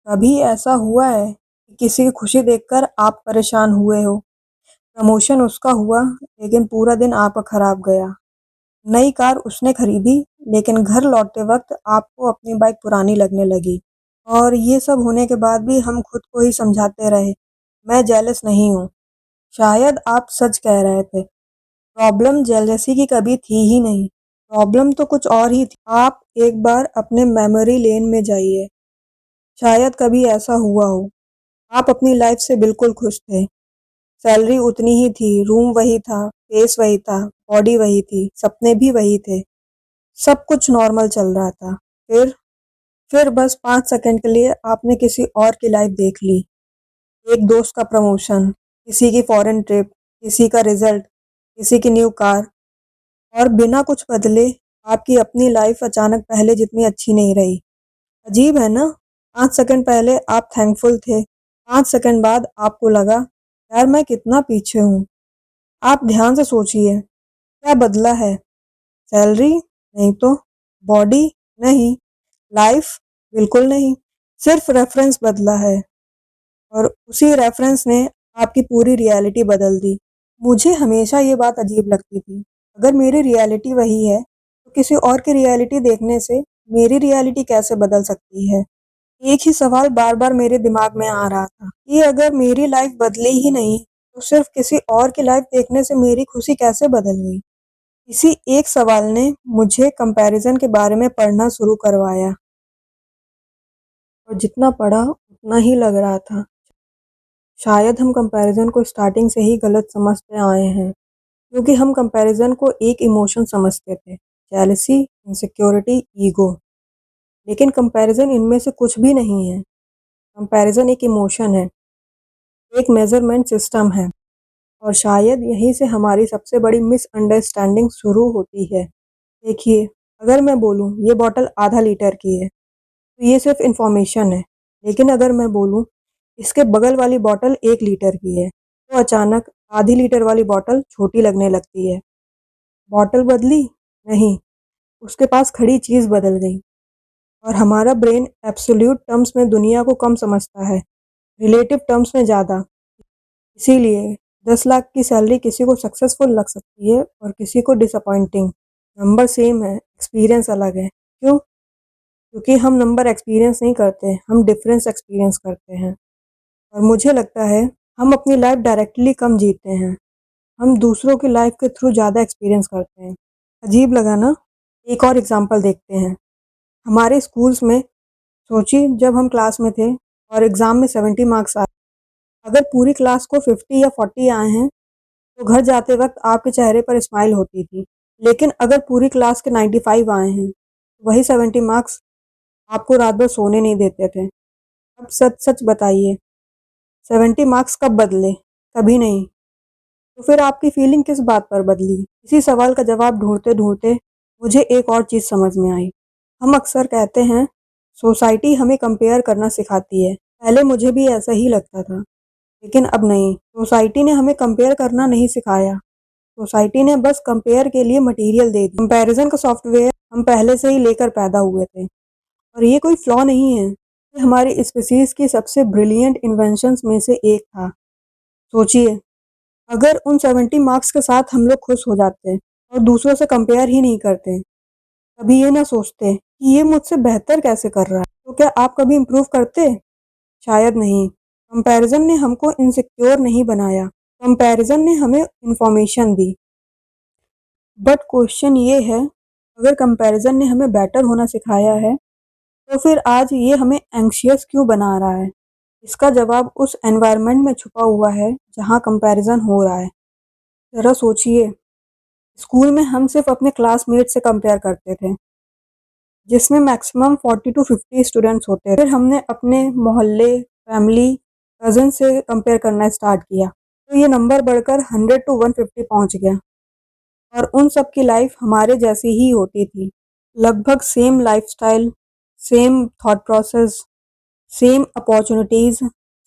कभी ऐसा हुआ है कि किसी की खुशी देखकर आप परेशान हुए हो? प्रमोशन उसका हुआ लेकिन पूरा दिन आपका खराब गया। नई कार उसने खरीदी लेकिन घर लौटते वक्त आपको अपनी बाइक पुरानी लगने लगी। और ये सब होने के बाद भी हम खुद को ही समझाते रहे, मैं जेलस नहीं हूँ। शायद आप सच कह रहे थे। प्रॉब्लम जेलसी की कभी थी ही नहीं। प्रॉब्लम तो कुछ और ही थी। आप एक बार अपने मेमोरी लेन में जाइए। शायद कभी ऐसा हुआ हो, आप अपनी लाइफ से बिल्कुल खुश थे। सैलरी उतनी ही थी, रूम वही था, फेस वही था, बॉडी वही थी, सपने भी वही थे। सब कुछ नॉर्मल चल रहा था। फिर फिर बस 5 सेकंड के लिए आपने किसी और की लाइफ देख ली। एक दोस्त का प्रमोशन, किसी की फॉरेन ट्रिप, किसी का रिजल्ट, किसी की न्यू कार, और बिना कुछ बदले आपकी अपनी लाइफ अचानक पहले जितनी अच्छी नहीं रही। अजीब है ना? 5 सेकंड पहले आप थैंकफुल थे, 5 सेकंड बाद आपको लगा, यार मैं कितना पीछे हूँ। आप ध्यान से सोचिए, क्या बदला है? सैलरी? नहीं तो। बॉडी? नहीं। लाइफ? बिल्कुल नहीं। सिर्फ रेफरेंस बदला है, और उसी रेफरेंस ने आपकी पूरी रियलिटी बदल दी। मुझे हमेशा ये बात अजीब लगती थी। अगर मेरी रियलिटी वही है, तो किसी और की रियलिटी देखने से मेरी रियलिटी कैसे बदल सकती है? एक ही सवाल बार-बार मेरे दिमाग में आ रहा था कि अगर मेरी लाइफ बदली ही नहीं, तो सिर्फ किसी और की लाइफ देखने से मेरी खुशी कैसे बदल गई? इसी एक सवाल ने मुझे कंपैरिजन के बारे में पढ़ना शुरू करवाया, और जितना पढ़ा उतना ही लग रहा था शायद हम कंपैरिजन को स्टार्टिंग से ही गलत समझते आए हैं, क्योंकि हम कंपैरिजन को एक इमोशन समझते थे, जेलसी, इनसिक्योरिटी, ईगो। लेकिन कंपैरिजन इनमें से कुछ भी नहीं है। कंपैरिजन एक इमोशन है, एक मेजरमेंट सिस्टम है, और शायद यहीं से हमारी सबसे बड़ी मिसअंडरस्टैंडिंग शुरू होती है। देखिए, अगर मैं बोलूँ ये बॉटल आधा लीटर की है, तो ये सिर्फ इन्फॉर्मेशन है। लेकिन अगर मैं बोलूँ इसके बगल वाली बॉटल 1 लीटर की है, तो अचानक आधी लीटर वाली बॉटल छोटी लगने लगती है। बॉटल बदली? नहीं, उसके पास खड़ी चीज़ बदल गई। और हमारा ब्रेन एब्सोल्यूट टर्म्स में दुनिया को कम समझता है, रिलेटिव टर्म्स में ज़्यादा। इसीलिए 10 लाख की सैलरी किसी को सक्सेसफुल लग सकती है और किसी को डिसअपॉइंटिंग। नंबर सेम है, एक्सपीरियंस अलग है। क्यों? क्योंकि हम नंबर एक्सपीरियंस नहीं करते, हम डिफरेंस एक्सपीरियंस करते हैं। और मुझे लगता है हम अपनी लाइफ डायरेक्टली कम जीते हैं, हम दूसरों की लाइफ के थ्रू ज़्यादा एक्सपीरियंस करते हैं। अजीब लगा ना? एक और एग्जांपल देखते हैं। हमारे स्कूल्स में सोचिए, जब हम क्लास में थे और एग्ज़ाम में 70 मार्क्स आए, अगर पूरी क्लास को 50 या 40 आए हैं, तो घर जाते वक्त आपके चेहरे पर स्माइल होती थी। लेकिन अगर पूरी क्लास के 95 आए हैं, तो वही 70 मार्क्स आपको रात भर सोने नहीं देते थे। अब सच सच बताइए, 70 मार्क्स कब बदले? कभी नहीं। तो फिर आपकी फीलिंग किस बात पर बदली? इसी सवाल का जवाब ढूंढते-ढूंढते मुझे एक और चीज़ समझ में आई। हम अक्सर कहते हैं, सोसाइटी हमें कंपेयर करना सिखाती है। पहले मुझे भी ऐसा ही लगता था, लेकिन अब नहीं। सोसाइटी ने हमें कंपेयर करना नहीं सिखाया। सोसाइटी ने बस कंपेयर के लिए मटेरियल दे दी। कंपैरिजन का सॉफ्टवेयर हम पहले से ही लेकर पैदा हुए थे। और ये कोई फ्लॉ नहीं है, ये हमारी स्पीशीज़ की सबसे ब्रिलियंट इन्वेंशंस में से एक था। सोचिए, अगर उन 70 मार्क्स के साथ हम लोग खुश हो जाते और दूसरों से कंपेयर ही नहीं करते, कभी ये ना सोचते कि ये मुझसे बेहतर कैसे कर रहा है, तो क्या आप कभी इम्प्रूव करते? शायद नहीं। कंपैरिजन ने हमको इनसिक्योर नहीं बनाया, कंपैरिजन ने हमें इंफॉर्मेशन दी। बट क्वेश्चन ये है, अगर कंपैरिजन ने हमें बेटर होना सिखाया है, तो फिर आज ये हमें एंग्शियस क्यों बना रहा है? इसका जवाब उस एनवायरनमेंट में छुपा हुआ है जहाँ कंपैरिजन हो रहा है। ज़रा सोचिए, स्कूल में हम सिर्फ अपने क्लासमेट से कंपेयर करते थे, जिसमें मैक्सिमम 40 टू 50 स्टूडेंट्स होते थे। फिर हमने अपने मोहल्ले, फैमिली, कज़न से कंपेयर करना स्टार्ट किया, तो ये नंबर बढ़कर 100 टू 150 पहुँच गया। और उन सब की लाइफ हमारे जैसी ही होती थी। लगभग same lifestyle, same thought process, same opportunities,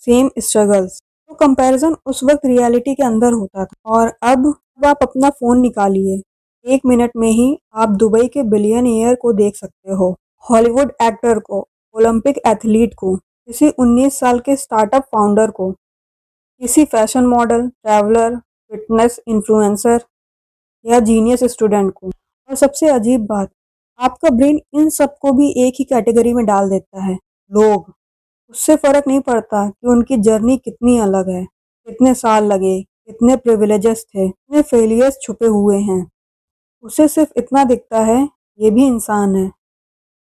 same struggles. तो कंपैरिजन उस वक्त रियलिटी के अंदर होता था। और अब आप अपना फ़ोन निकालिए, 1 मिनट में ही आप दुबई के बिलियनियर को देख सकते हो, हॉलीवुड एक्टर को, ओलंपिक एथलीट को, किसी 19 साल के स्टार्टअप फाउंडर को, किसी fashion model, traveller, fitness influencer या जीनियस स्टूडेंट को। और सबसे अजीब बात, आपका ब्रेन इन सबको भी एक ही कैटेगरी में डाल देता है, लोग। उससे फर्क नहीं पड़ता कि उनकी जर्नी कितनी अलग है, कितने साल लगे, कितने प्रिविलेजेस थे, कितने फेलियर्स छुपे हुए हैं। उसे सिर्फ इतना दिखता है, ये भी इंसान है।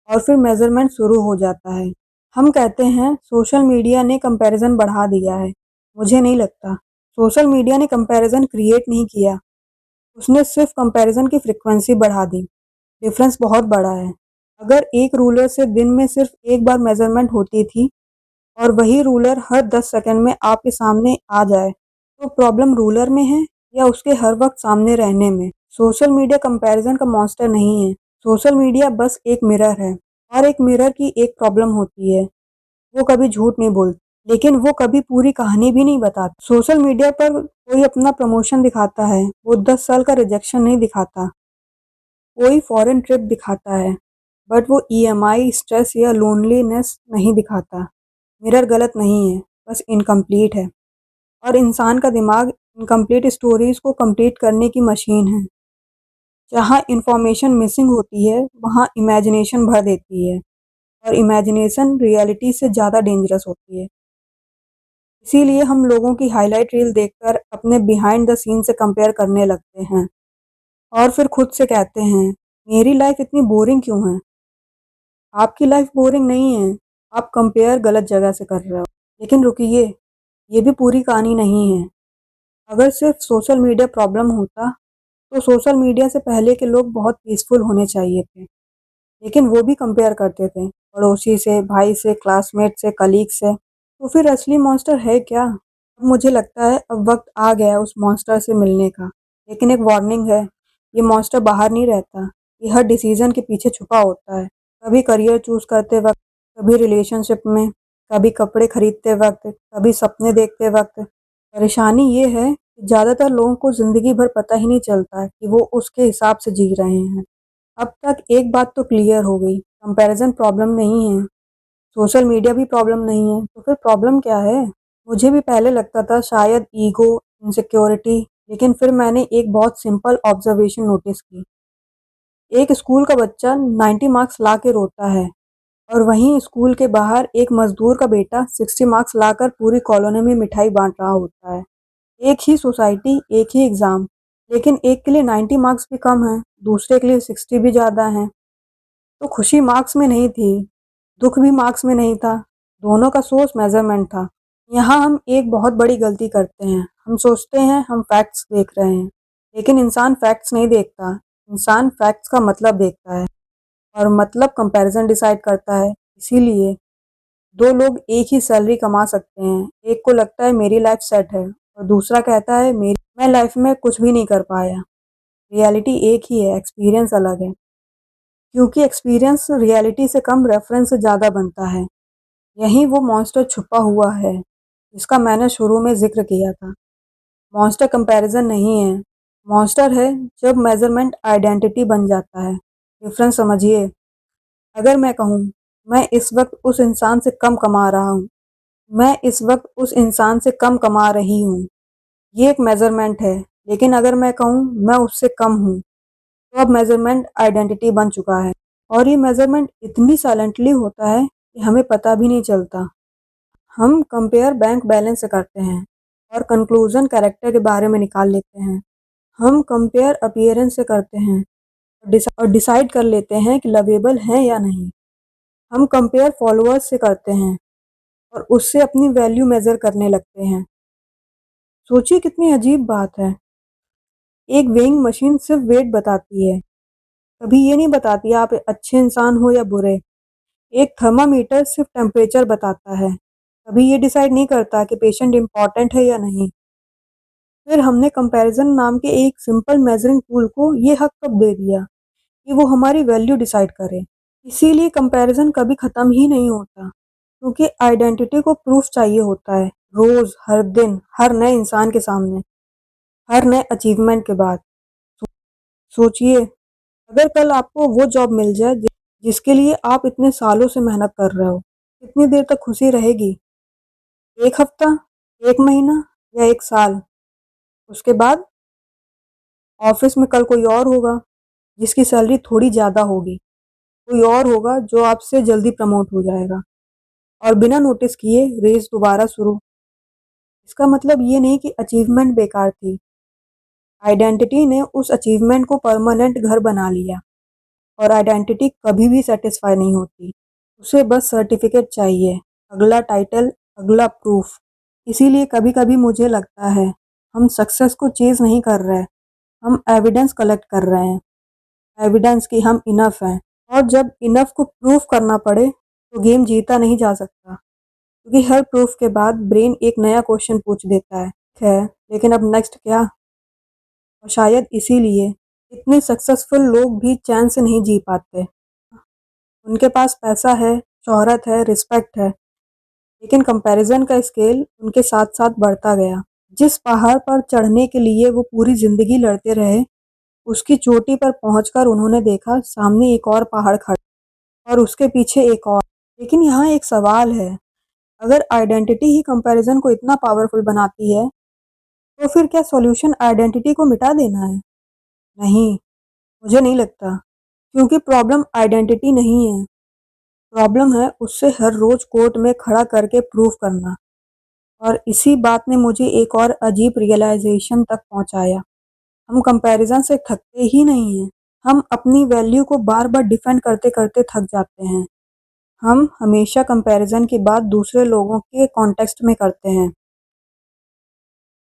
और फिर मेजरमेंट शुरू हो जाता है। हम कहते हैं सोशल मीडिया ने कंपैरिजन बढ़ा दिया है। मुझे नहीं लगता। सोशल मीडिया ने कंपैरिजन क्रिएट नहीं किया, उसने सिर्फ कंपैरिजन की फ्रीक्वेंसी बढ़ा दी। डिफरेंस बहुत बड़ा है। अगर एक रूलर से दिन में सिर्फ एक बार मेजरमेंट होती थी और वही रूलर हर 10 सेकंड में आपके सामने आ जाए, तो प्रॉब्लम रूलर में है या उसके हर वक्त सामने रहने में? सोशल मीडिया कंपैरिजन का मॉन्स्टर नहीं है। सोशल मीडिया बस एक मिरर है, और एक मिरर की एक प्रॉब्लम होती है, वो कभी झूठ नहीं बोलती, लेकिन वो कभी पूरी कहानी भी नहीं बताता। सोशल मीडिया पर कोई अपना प्रमोशन दिखाता है, वो 10 साल का रिजेक्शन नहीं दिखाता। कोई फॉरेन ट्रिप दिखाता है, बट वो ईएमआई, स्ट्रेस या लोनलीनेस नहीं दिखाता। मिरर गलत नहीं है, बस इनकम्प्लीट है। और इंसान का दिमाग इनकम्प्लीट स्टोरीज को कंप्लीट करने की मशीन है। जहाँ इंफॉर्मेशन मिसिंग होती है, वहाँ इमेजिनेशन भर देती है, और इमेजिनेशन रियलिटी से ज़्यादा डेंजरस होती है। इसीलिए हम लोगों की हाईलाइट रील देखकर अपने बिहाइंड द सीन से कंपेयर करने लगते हैं, और फिर खुद से कहते हैं, मेरी लाइफ इतनी बोरिंग क्यों है? आपकी लाइफ बोरिंग नहीं है, आप कंपेयर गलत जगह से कर रहे हो। लेकिन रुकिए, ये भी पूरी कहानी नहीं है। अगर सिर्फ सोशल मीडिया प्रॉब्लम होता, तो सोशल मीडिया से पहले के लोग बहुत पीसफुल होने चाहिए थे, लेकिन वो भी कंपेयर करते थे, पड़ोसी से, भाई से, क्लासमेट से, कलीग से। तो फिर असली मॉन्स्टर है क्या? अब मुझे लगता है अब वक्त आ गया है उस मॉन्स्टर से मिलने का। लेकिन एक वार्निंग है, ये मॉन्स्टर बाहर नहीं रहता, ये हर डिसीजन के पीछे छुपा होता है। कभी करियर चूज करते वक्त, कभी रिलेशनशिप में, कभी कपड़े खरीदते वक्त, कभी सपने देखते वक्त। परेशानी ये है कि ज़्यादातर लोगों को ज़िंदगी भर पता ही नहीं चलता कि वो उसके हिसाब से जी रहे हैं। अब तक एक बात तो क्लियर हो गई, कंपैरिजन प्रॉब्लम नहीं है, सोशल मीडिया भी प्रॉब्लम नहीं है, तो फिर प्रॉब्लम क्या है? मुझे भी पहले लगता था शायद ईगो, इनसिक्योरिटी, लेकिन फिर मैंने एक बहुत सिंपल ऑब्जर्वेशन नोटिस की। एक स्कूल का बच्चा 90 मार्क्स ला के रोता है, और वहीं स्कूल के बाहर एक मजदूर का बेटा 60 मार्क्स लाकर पूरी कॉलोनी में मिठाई बांट रहा होता है। एक ही सोसाइटी, एक ही एग्जाम, लेकिन एक के लिए 90 मार्क्स भी कम है, दूसरे के लिए 60 भी ज़्यादा है। तो खुशी मार्क्स में नहीं थी, दुख भी मार्क्स में नहीं था, दोनों का सोर्स मेजरमेंट था। यहाँ हम एक बहुत बड़ी गलती करते हैं। हम सोचते हैं हम फैक्ट्स देख रहे हैं, लेकिन इंसान फैक्ट्स नहीं देखता, इंसान फैक्ट्स का मतलब देखता है, और मतलब कंपैरिजन डिसाइड करता है। इसीलिए दो लोग एक ही सैलरी कमा सकते हैं, एक को लगता है मेरी लाइफ सेट है, और दूसरा कहता है मेरी मैं लाइफ में कुछ भी नहीं कर पाया। रियलिटी एक ही है, एक्सपीरियंस अलग है, क्योंकि एक्सपीरियंस रियलिटी से कम, रेफरेंस से ज़्यादा बनता है। यहीं वो मॉन्स्टर छुपा हुआ है, जिसका मैंने शुरू में जिक्र किया था। मॉन्स्टर कंपैरिजन नहीं है, मॉन्स्टर है जब मेजरमेंट आइडेंटिटी बन जाता है। डिफरेंस समझिए। अगर मैं कहूँ, मैं इस वक्त उस इंसान से कम कमा रहा हूँ, मैं इस वक्त उस इंसान से कम कमा रही हूँ, ये एक मेजरमेंट है। लेकिन अगर मैं कहूँ मैं उससे कम हूँ, तो अब मेजरमेंट आइडेंटिटी बन चुका है। और ये मेजरमेंट इतनी साइलेंटली होता है कि हमें पता भी नहीं चलता। हम कंपेयर बैंक बैलेंस से करते हैं, और कंक्लूजन कैरेक्टर के बारे में निकाल लेते हैं। हम कंपेयर अपीयरेंस से करते हैं, और डिसाइड कर लेते हैं कि लवेबल है या नहीं। हम कंपेयर फॉलोअर्स से करते हैं, और उससे अपनी वैल्यू मेजर करने लगते हैं। सोचिए कितनी अजीब बात है। एक वेइंग मशीन सिर्फ वेट बताती है, कभी ये नहीं बताती आप अच्छे इंसान हो या बुरे। एक थर्मामीटर सिर्फ टेम्परेचर बताता है, कभी ये डिसाइड नहीं करता कि पेशेंट इम्पॉर्टेंट है या नहीं। फिर हमने कंपैरिजन नाम के एक सिंपल मेजरिंग टूल को ये हक कब दे दिया कि वो हमारी वैल्यू डिसाइड करे। इसीलिए कंपैरिजन कभी ख़त्म ही नहीं होता, क्योंकि आइडेंटिटी को प्रूफ चाहिए होता है, रोज़, हर दिन, हर नए इंसान के सामने, हर नए अचीवमेंट के बाद। सोचिए, अगर कल आपको वो जॉब मिल जाए जिसके लिए आप इतने सालों से मेहनत कर रहे हो, कितनी देर तक खुशी रहेगी? 1 हफ्ता, 1 महीना या 1 साल? उसके बाद ऑफिस में कल कोई और होगा जिसकी सैलरी थोड़ी ज़्यादा होगी, कोई और होगा जो आपसे जल्दी प्रमोट हो जाएगा और बिना नोटिस किए रेस दोबारा शुरू। इसका मतलब ये नहीं कि अचीवमेंट बेकार थी, आइडेंटिटी ने उस अचीवमेंट को परमानेंट घर बना लिया और आइडेंटिटी कभी भी सेटिस्फाई नहीं होती, उसे बस सर्टिफिकेट चाहिए, अगला टाइटल, अगला प्रूफ। इसीलिए कभी-कभी मुझे लगता है हम सक्सेस को चेज़ नहीं कर रहे, हम एविडेंस कलेक्ट कर रहे हैं, एविडेंस कि हम इनफ हैं। और जब इनफ को प्रूफ करना पड़े तो गेम जीता नहीं जा सकता, क्योंकि हर प्रूफ के बाद ब्रेन एक नया क्वेश्चन पूछ देता है, लेकिन अब नेक्स्ट क्या? और शायद इसीलिए इतने सक्सेसफुल लोग भी चैन से नहीं जी पाते। उनके पास पैसा है, शोहरत है, रिस्पेक्ट है, लेकिन कंपैरिजन का स्केल उनके साथ-साथ बढ़ता गया। जिस पहाड़ पर चढ़ने के लिए वो पूरी जिंदगी लड़ते रहे, उसकी चोटी पर पहुंचकर उन्होंने देखा सामने एक और पहाड़ खड़ा और उसके पीछे एक और। लेकिन यहाँ एक सवाल है, अगर आइडेंटिटी ही कंपैरिजन को इतना पावरफुल बनाती है, तो फिर क्या सॉल्यूशन आइडेंटिटी को मिटा देना है? नहीं, मुझे नहीं लगता, क्योंकि प्रॉब्लम आइडेंटिटी नहीं है, प्रॉब्लम है उससे हर रोज कोर्ट में खड़ा करके प्रूव करना। और इसी बात ने मुझे एक और अजीब रियलाइजेशन तक पहुंचाया। हम कंपैरिजन से थकते ही नहीं हैं, हम अपनी वैल्यू को बार-बार डिफेंड करते-करते थक जाते हैं। हम हमेशा कंपैरिजन की बात दूसरे लोगों के कॉन्टेक्स्ट में करते हैं।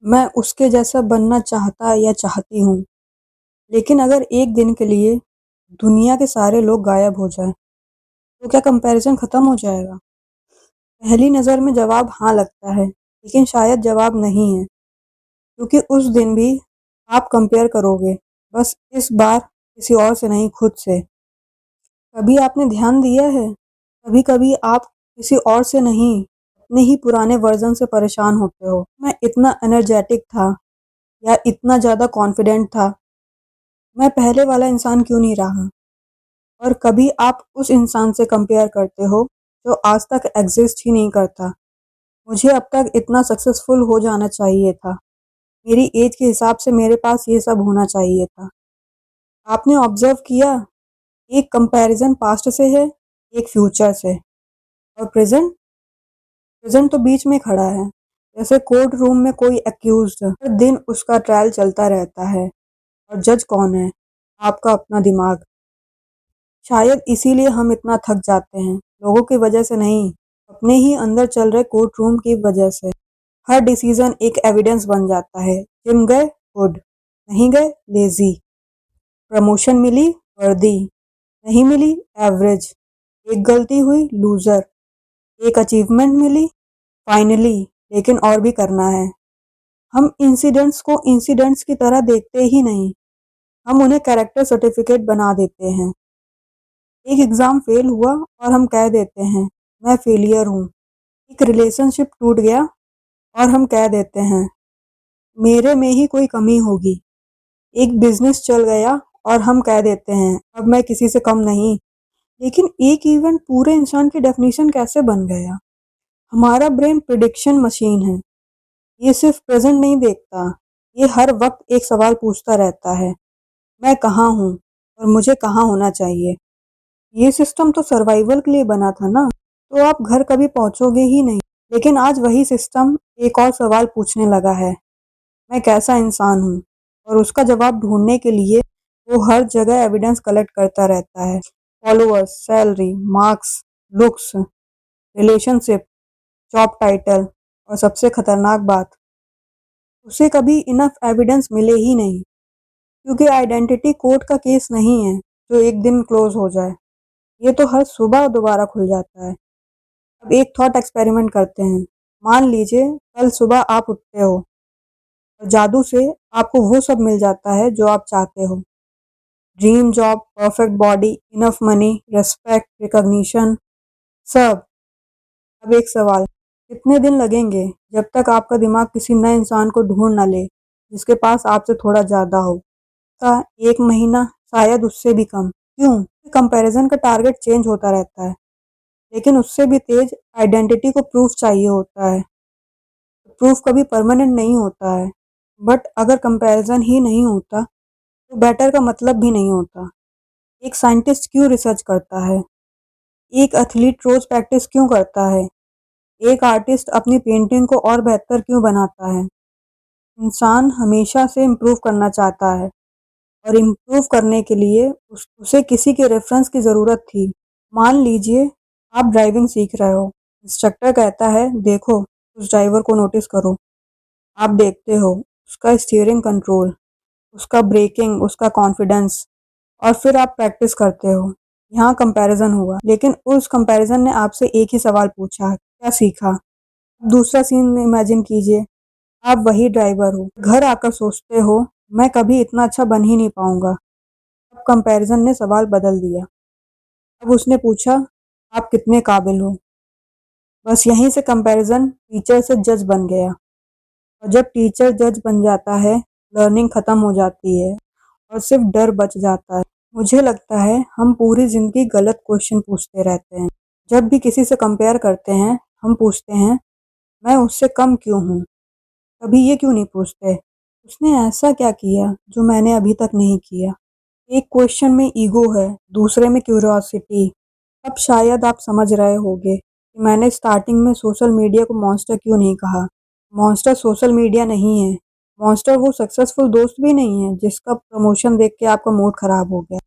मैं उसके जैसा बनना चाहता या चाहती हूँ, लेकिन अगर एक दिन के लिए दुनिया के सारे लोग गायब हो जाएं, तो क्या कंपैरिजन खत्म हो जाएगा? पहली नज़र में जवाब हाँ लगता है, लेकिन शायद जवाब नहीं है, क्योंकि उस दिन भी आप कंपेयर करोगे, बस इस बार किसी और से नहीं, खुद से। कभी आपने ध्यान दिया है, कभी-कभी आप किसी और से नहीं, अपने ही पुराने वर्जन से परेशान होते हो। मैं इतना एनर्जेटिक था या इतना ज़्यादा कॉन्फिडेंट था, मैं पहले वाला इंसान क्यों नहीं रहा? और कभी आप उस इंसान से कंपेयर करते हो जो आज तक एग्जिस्ट ही नहीं करता। मुझे अब तक इतना सक्सेसफुल हो जाना चाहिए था, मेरी एज के हिसाब से मेरे पास ये सब होना चाहिए था। आपने ऑब्जर्व किया, एक कंपैरिजन पास्ट से है, एक फ्यूचर से, और प्रेजेंट प्रेजेंट तो बीच में खड़ा है, जैसे कोर्ट रूम में कोई एक्यूज्ड, हर दिन उसका ट्रायल चलता रहता है और जज कौन है? आपका अपना दिमाग। शायद इसीलिए हम इतना थक जाते हैं, लोगों की वजह से नहीं, अपने ही अंदर चल रहे कोर्ट रूम की वजह से। हर डिसीजन एक एविडेंस बन जाता है। जिम गए, गुड, नहीं गए, लेजी। प्रमोशन मिली, वर्दी, नहीं मिली, एवरेज। एक गलती हुई, लूजर। एक अचीवमेंट मिली, फाइनली, लेकिन और भी करना है। हम इंसिडेंट्स को इंसिडेंट्स की तरह देखते ही नहीं, हम उन्हें कैरेक्टर सर्टिफिकेट बना देते हैं। एक एग्जाम फेल हुआ और हम कह देते हैं, मैं फेलियर हूँ। एक रिलेशनशिप टूट गया और हम कह देते हैं, मेरे में ही कोई कमी होगी। एक बिजनेस चल गया और हम कह देते हैं, अब मैं किसी से कम नहीं। लेकिन एक इवेंट पूरे इंसान की डेफिनेशन कैसे बन गया? हमारा ब्रेन प्रिडिक्शन मशीन है, ये सिर्फ प्रेजेंट नहीं देखता, ये हर वक्त एक सवाल पूछता रहता है, मैं कहाँ हूँ और मुझे कहाँ होना चाहिए। ये सिस्टम तो सर्वाइवल के लिए बना था ना, तो आप घर कभी पहुंचोगे ही नहीं। लेकिन आज वही सिस्टम एक और सवाल पूछने लगा है, मैं कैसा इंसान हूँ? और उसका जवाब ढूंढने के लिए वो हर जगह एविडेंस कलेक्ट करता रहता है। Followers, salary, marks, looks, relationship, job title, और सबसे खतरनाक बात, उसे कभी इनफ एविडेंस मिले ही नहीं, क्योंकि आइडेंटिटी कोर्ट का केस नहीं है जो एक दिन क्लोज हो जाए। ये तो हर सुबह दोबारा खुल जाता है। अब एक थॉट एक्सपेरिमेंट करते हैं। मान लीजिए कल सुबह आप उठते हो और जादू से आपको वो सब मिल जाता है जो आप चाहते हो। Dream job, perfect body, enough money, respect, recognition, सब। अब एक सवाल, कितने दिन लगेंगे जब तक आपका दिमाग किसी नए इंसान को ढूंढ ना ले जिसके पास आपसे थोड़ा ज़्यादा हो? का 1 महीना, शायद उससे भी कम। क्यों? कंपैरिजन का टारगेट चेंज होता रहता है। लेकिन उससे भी तेज आइडेंटिटी को प्रूफ चाहिए होता है। प्रूफ कभी परमानेंट नहीं होता है। बट अगर कंपैरिजन ही नहीं होता तो बेटर का मतलब भी नहीं होता। एक साइंटिस्ट क्यों रिसर्च करता है? एक एथलीट रोज प्रैक्टिस क्यों करता है? एक आर्टिस्ट अपनी पेंटिंग को और बेहतर क्यों बनाता है? इंसान हमेशा से इम्प्रूव करना चाहता है और इम्प्रूव करने के लिए उसे किसी के रेफरेंस की ज़रूरत थी। मान लीजिए आप ड्राइविंग सीख रहे हो। इंस्ट्रक्टर कहता है, देखो उस ड्राइवर को नोटिस करो। आप देखते हो उसका स्टीयरिंग कंट्रोल, उसका ब्रेकिंग, उसका कॉन्फिडेंस, और फिर आप प्रैक्टिस करते हो। यहाँ कंपैरिजन हुआ, लेकिन उस कंपैरिजन ने आपसे एक ही सवाल पूछा, क्या सीखा? दूसरा सीन इमेजिन कीजिए, आप वही ड्राइवर हो, घर आकर सोचते हो मैं कभी इतना अच्छा बन ही नहीं पाऊंगा। अब कंपैरिजन ने सवाल बदल दिया। अब उसने पूछा, आप कितने काबिल हो? बस यहीं से कंपैरिजन टीचर से जज बन गया। और जब टीचर जज बन जाता है, लर्निंग खत्म हो जाती है और सिर्फ डर बच जाता है। मुझे लगता है हम पूरी जिंदगी गलत क्वेश्चन पूछते रहते हैं। जब भी किसी से कंपेयर करते हैं, हम पूछते हैं, मैं उससे कम क्यों हूँ? कभी ये क्यों नहीं पूछते, उसने ऐसा क्या किया जो मैंने अभी तक नहीं किया? एक क्वेश्चन में ईगो है, दूसरे में क्यूरियोसिटी। अब शायद आप समझ रहे होंगे कि मैंने स्टार्टिंग में सोशल मीडिया को मॉन्स्टर क्यों नहीं कहा। मॉन्स्टर सोशल मीडिया नहीं है। मॉन्स्टर वो सक्सेसफुल दोस्त भी नहीं है जिसका प्रमोशन देख के आपका मूड खराब हो गया।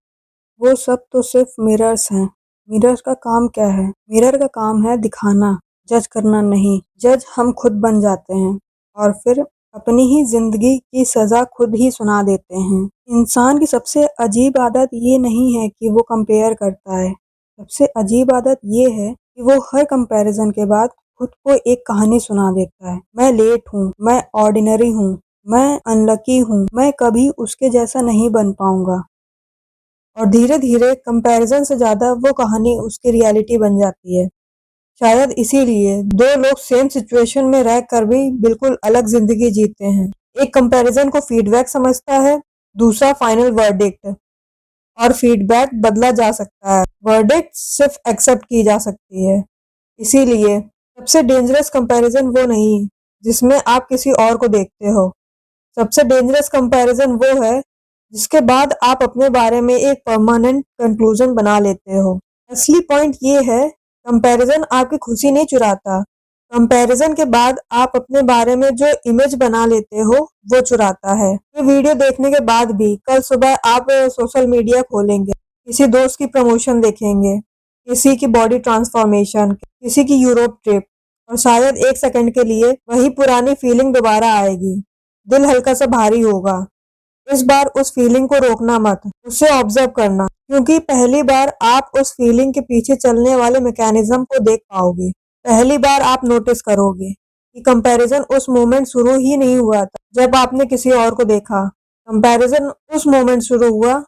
वो सब तो सिर्फ मिरर्स हैं। मिरर्स का काम क्या है? मिरर का काम है दिखाना, जज करना नहीं। जज हम खुद बन जाते हैं और फिर अपनी ही जिंदगी की सजा खुद ही सुना देते हैं। इंसान की सबसे अजीब आदत ये नहीं है कि वो कंपेयर करता है। सबसे अजीब आदत ये है कि वो हर कंपैरिजन के बाद खुद को एक कहानी सुना देता है। मैं लेट हूँ, मैं ऑर्डिनरी हूँ, मैं अनलकी हूँ, मैं कभी उसके जैसा नहीं बन पाऊंगा। और धीरे-धीरे कंपैरिजन से ज़्यादा वो कहानी उसकी रियलिटी बन जाती है। शायद इसीलिए 2 लोग सेम सिचुएशन में रहकर भी बिल्कुल अलग ज़िंदगी जीते हैं। एक कंपैरिजन को फीडबैक समझता है, दूसरा फाइनल वर्डिक्ट। और फीडबैक बदला जा सकता है, वर्डिक्ट सिर्फ एक्सेप्ट की जा सकती है। इसीलिए सबसे डेंजरस कंपैरिजन वो नहीं जिसमें आप किसी और को देखते हो। सबसे डेंजरस कंपैरिजन वो है जिसके बाद आप अपने बारे में एक परमानेंट कंक्लूजन बना लेते हो। असली पॉइंट ये है, कंपैरिजन आपकी खुशी नहीं चुराता। कंपैरिजन के बाद आप अपने बारे में जो इमेज बना लेते हो वो चुराता है। ये वीडियो देखने के बाद भी कल सुबह आप सोशल मीडिया खोलेंगे, किसी दोस्त की प्रमोशन देखेंगे, किसी की बॉडी ट्रांसफॉर्मेशन, किसी की यूरोप ट्रिप, और शायद एक सेकंड के लिए वही पुरानी फीलिंग दोबारा आएगी। दिल हल्का सा भारी होगा। इस बार उस फीलिंग को रोकना मत, उसे ऑब्जर्व करना, क्योंकि पहली बार आप उस फीलिंग के पीछे चलने वाले मैकेनिज्म को देख पाओगे। पहली बार आप नोटिस करोगे कि कंपैरिजन उस मोमेंट शुरू ही नहीं हुआ था जब आपने किसी और को देखा। कंपैरिजन उस मोमेंट शुरू हुआ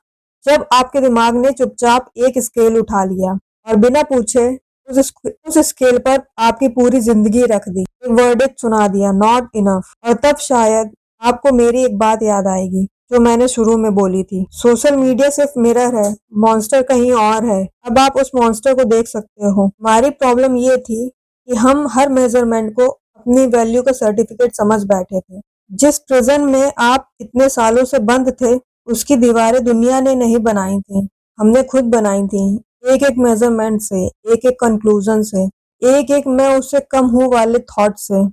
जब आपके दिमाग ने चुपचाप एक स्केल उठा लिया और बिना पूछे उस स्केल पर आपकी पूरी जिंदगी रख दी। एक वर्डिक्ट सुना दिया, नॉट इनफ। और तब शायद आपको मेरी एक बात याद आएगी जो मैंने शुरू में बोली थी, सोशल मीडिया सिर्फ मिरर है, मॉन्स्टर कहीं और है। अब आप उस मॉन्स्टर को देख सकते हो। हमारी प्रॉब्लम ये थी कि हम हर मेजरमेंट को अपनी वैल्यू का सर्टिफिकेट समझ बैठे थे। जिस प्रिजन में आप इतने सालों से बंद थे, उसकी दीवारें दुनिया ने नहीं बनाई थी, हमने खुद बनाई थी। एक एक मेजरमेंट से, एक एक कंक्लूजन से, एक एक मैं उससे कम हूँ वाले थॉट से।